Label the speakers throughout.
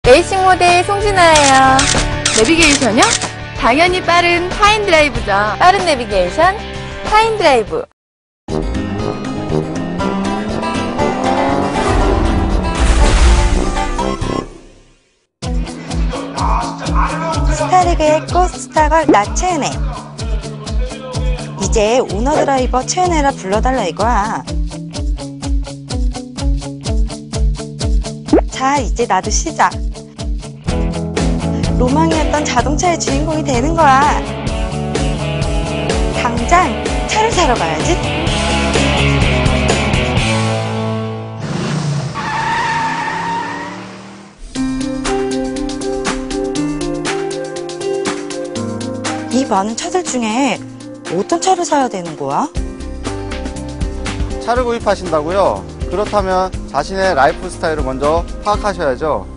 Speaker 1: 레이싱 모델 송진아예요. 내비게이션이요? 당연히 빠른 타임드라이브죠. 빠른 내비게이션 타임드라이브.
Speaker 2: 스타리그의 꽃 스타걸 나 채은혜. 이제 오너 드라이버 채은혜라 불러달라 이거야. 자, 이제 나도 시작. 로망이었던 자동차의 주인공이 되는 거야. 당장 차를 사러 가야지. 이 많은 차들 중에 어떤 차를 사야 되는 거야?
Speaker 3: 차를 구입하신다고요? 그렇다면 자신의 라이프 스타일을 먼저 파악하셔야죠.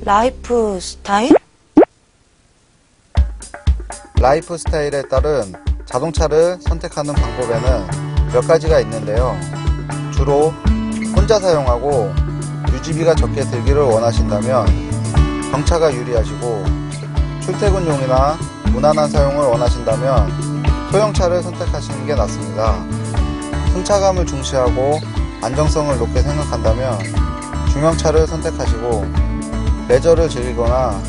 Speaker 2: 라이프 스타일?
Speaker 3: 라이프 스타일에 따른 자동차를 선택하는 방법에는 몇 가지가 있는데요. 주로 혼자 사용하고 유지비가 적게 들기를 원하신다면 경차가 유리하시고, 출퇴근용이나 무난한 사용을 원하신다면 소형차를 선택하시는 게 낫습니다. 승차감을 중시하고 안정성을 높게 생각한다면 중형차를 선택하시고, 레저를 즐기거나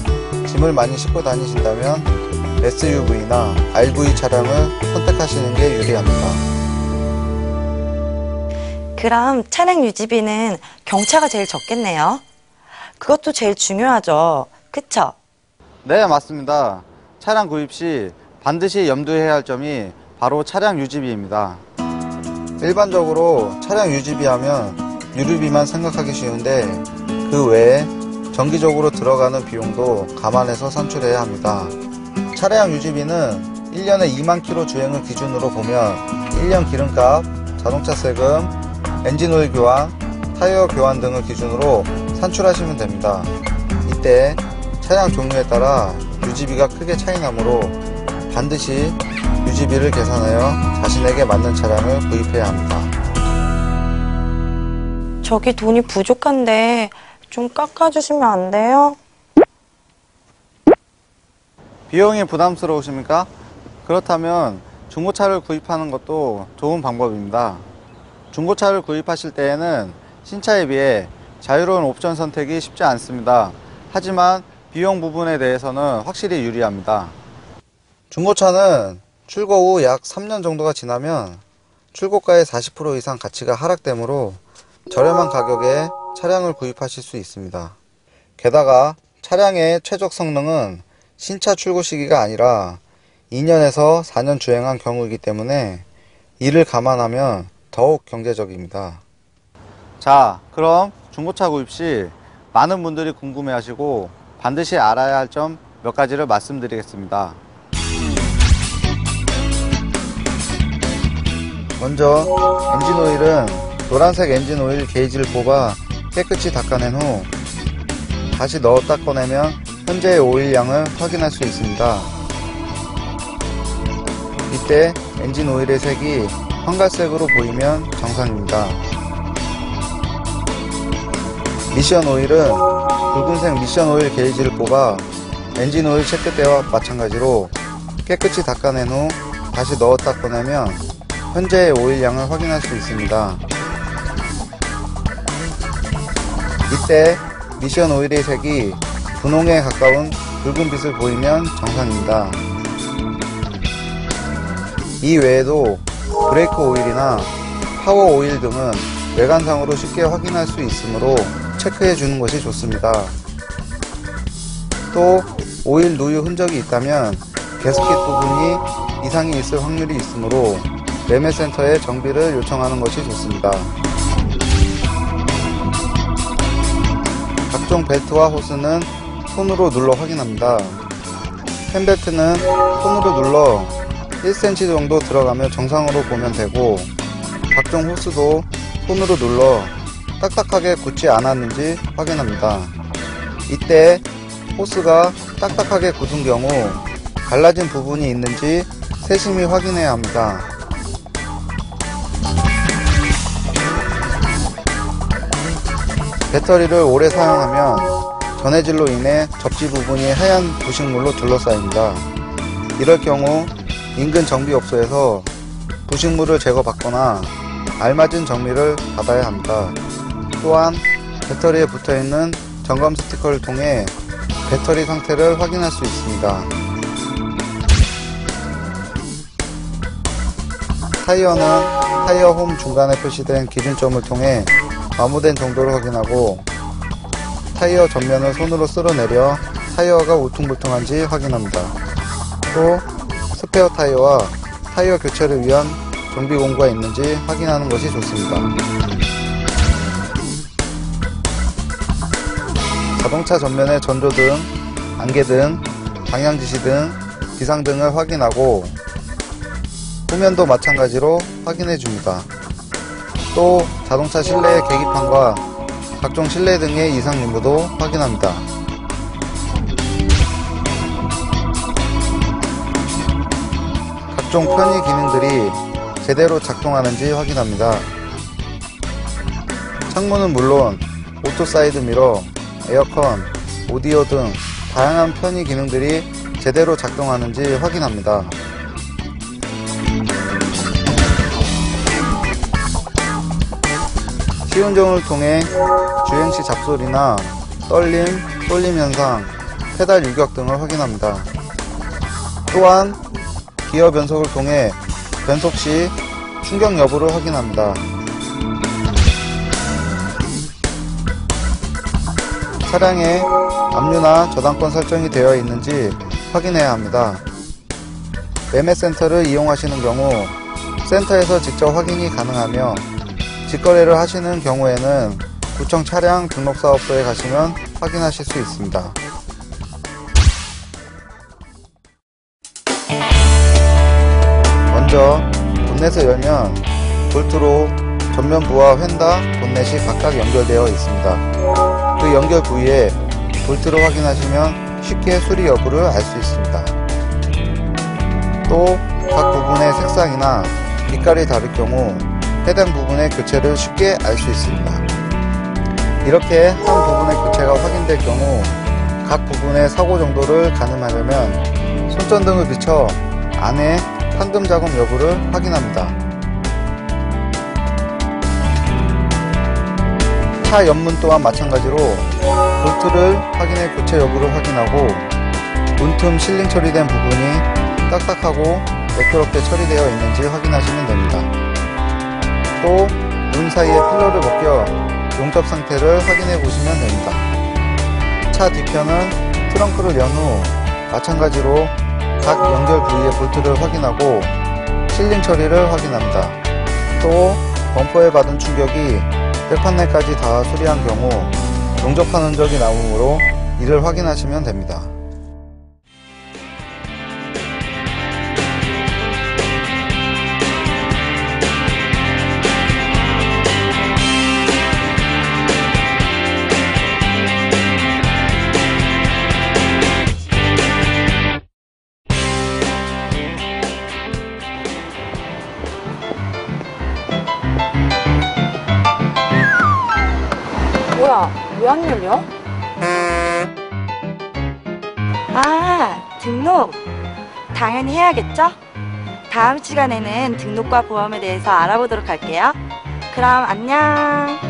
Speaker 3: 짐을 많이 싣고 다니신다면 SUV나 RV 차량을 선택하시는 게 유리합니다.
Speaker 2: 그럼 차량 유지비는 경차가 제일 적겠네요. 그것도 제일 중요하죠. 그쵸?
Speaker 3: 네, 맞습니다. 차량 구입 시 반드시 염두해야 할 점이 바로 차량 유지비입니다. 일반적으로 차량 유지비 하면 유류비만 생각하기 쉬운데, 그 외에 정기적으로 들어가는 비용도 감안해서 산출해야 합니다. 차량 유지비는 1년에 2만 킬로 주행을 기준으로 보면 1년 기름값, 자동차 세금, 엔진오일 교환, 타이어 교환 등을 기준으로 산출하시면 됩니다. 이때 차량 종류에 따라 유지비가 크게 차이나므로 반드시 유지비를 계산하여 자신에게 맞는 차량을 구입해야 합니다.
Speaker 2: 저기 돈이 부족한데 좀 깎아주시면 안 돼요?
Speaker 3: 비용이 부담스러우십니까? 그렇다면 중고차를 구입하는 것도 좋은 방법입니다. 중고차를 구입하실 때에는 신차에 비해 자유로운 옵션 선택이 쉽지 않습니다. 하지만 비용 부분에 대해서는 확실히 유리합니다. 중고차는 출고 후 약 3년 정도가 지나면 출고가의 40% 이상 가치가 하락되므로 저렴한 가격에 차량을 구입하실 수 있습니다. 게다가 차량의 최적 성능은 신차 출고 시기가 아니라 2년에서 4년 주행한 경우이기 때문에 이를 감안하면 더욱 경제적입니다. 자, 그럼 중고차 구입 시 많은 분들이 궁금해하시고 반드시 알아야 할 점 몇 가지를 말씀드리겠습니다. 먼저 엔진오일은 노란색 엔진오일 게이지를 뽑아 깨끗이 닦아낸 후 다시 넣었다 꺼내면 현재의 오일 양을 확인할 수 있습니다. 이때 엔진오일의 색이 황갈색으로 보이면 정상입니다. 미션오일은 붉은색 미션오일 게이지를 뽑아 엔진오일 체크대와 마찬가지로 깨끗이 닦아낸 후 다시 넣었다 꺼내면 현재의 오일 양을 확인할 수 있습니다. 이때 미션 오일의 색이 분홍에 가까운 붉은빛을 보이면 정상입니다. 이 외에도 브레이크 오일이나 파워 오일 등은 외관상으로 쉽게 확인할 수 있으므로 체크해 주는 것이 좋습니다. 또 오일 누유 흔적이 있다면 게스킷 부분이 이상이 있을 확률이 있으므로 매매센터에 정비를 요청하는 것이 좋습니다. 각종 벨트와 호스는 손으로 눌러 확인합니다. 펜벨트는 손으로 눌러 1cm 정도 들어가며 정상으로 보면 되고, 각종 호스도 손으로 눌러 딱딱하게 굳지 않았는지 확인합니다. 이때 호스가 딱딱하게 굳은 경우 갈라진 부분이 있는지 세심히 확인해야 합니다. 배터리를 오래 사용하면 전해질로 인해 접지 부분이 하얀 부식물로 둘러싸입니다. 이럴 경우 인근 정비업소에서 부식물을 제거받거나 알맞은 정비를 받아야 합니다. 또한 배터리에 붙어있는 점검 스티커를 통해 배터리 상태를 확인할 수 있습니다. 타이어는 타이어 홈 중간에 표시된 기준점을 통해 마모된 정도를 확인하고 타이어 전면을 손으로 쓸어내려 타이어가 울퉁불퉁한지 확인합니다. 또 스페어 타이어와 타이어 교체를 위한 정비 공구가 있는지 확인하는 것이 좋습니다. 자동차 전면의 전조등, 안개등, 방향지시등, 비상등을 확인하고 후면도 마찬가지로 확인해 줍니다. 또 자동차 실내의 계기판과 각종 실내 등의 이상 유무도 확인합니다. 각종 편의 기능들이 제대로 작동하는지 확인합니다. 창문은 물론 오토 사이드 미러, 에어컨, 오디오 등 다양한 편의 기능들이 제대로 작동하는지 확인합니다. 시운전을 통해 주행시 잡소리나 떨림, 쏠림 현상, 페달 유격 등을 확인합니다. 또한 기어 변속을 통해 변속 시 충격 여부를 확인합니다. 차량에 압류나 저당권 설정이 되어 있는지 확인해야 합니다. 매매센터를 이용하시는 경우 센터에서 직접 확인이 가능하며 직거래를 하시는 경우에는 구청 차량 등록사업소에 가시면 확인하실 수 있습니다. 먼저 본넷을 열면 볼트로 전면부와 휀다, 본넷이 각각 연결되어 있습니다. 그 연결 부위에 볼트를 확인하시면 쉽게 수리 여부를 알 수 있습니다. 또 각 부분의 색상이나 빛깔이 다를 경우 해당 부분의 교체를 쉽게 알 수 있습니다. 이렇게 한 부분의 교체가 확인될 경우 각 부분의 사고 정도를 가늠하려면 손전등을 비춰 안에 판금 작업 여부를 확인합니다. 차 옆문 또한 마찬가지로 볼트를 확인해 교체 여부를 확인하고 문틈 실링 처리된 부분이 딱딱하고 매끄럽게 처리되어 있는지 확인하시면 됩니다. 또 문 사이에 필러를 벗겨 용접 상태를 확인해 보시면 됩니다. 차 뒤편은 트렁크를 연 후 마찬가지로 각 연결 부위의 볼트를 확인하고 실링 처리를 확인합니다. 또 범퍼에 받은 충격이 백판넬까지 다 수리한 경우 용접한 흔적이 나오므로 이를 확인하시면 됩니다.
Speaker 2: 뭐야, 왜 안 열려? 아, 등록! 당연히 해야겠죠? 다음 시간에는 등록과 보험에 대해서 알아보도록 할게요. 그럼 안녕!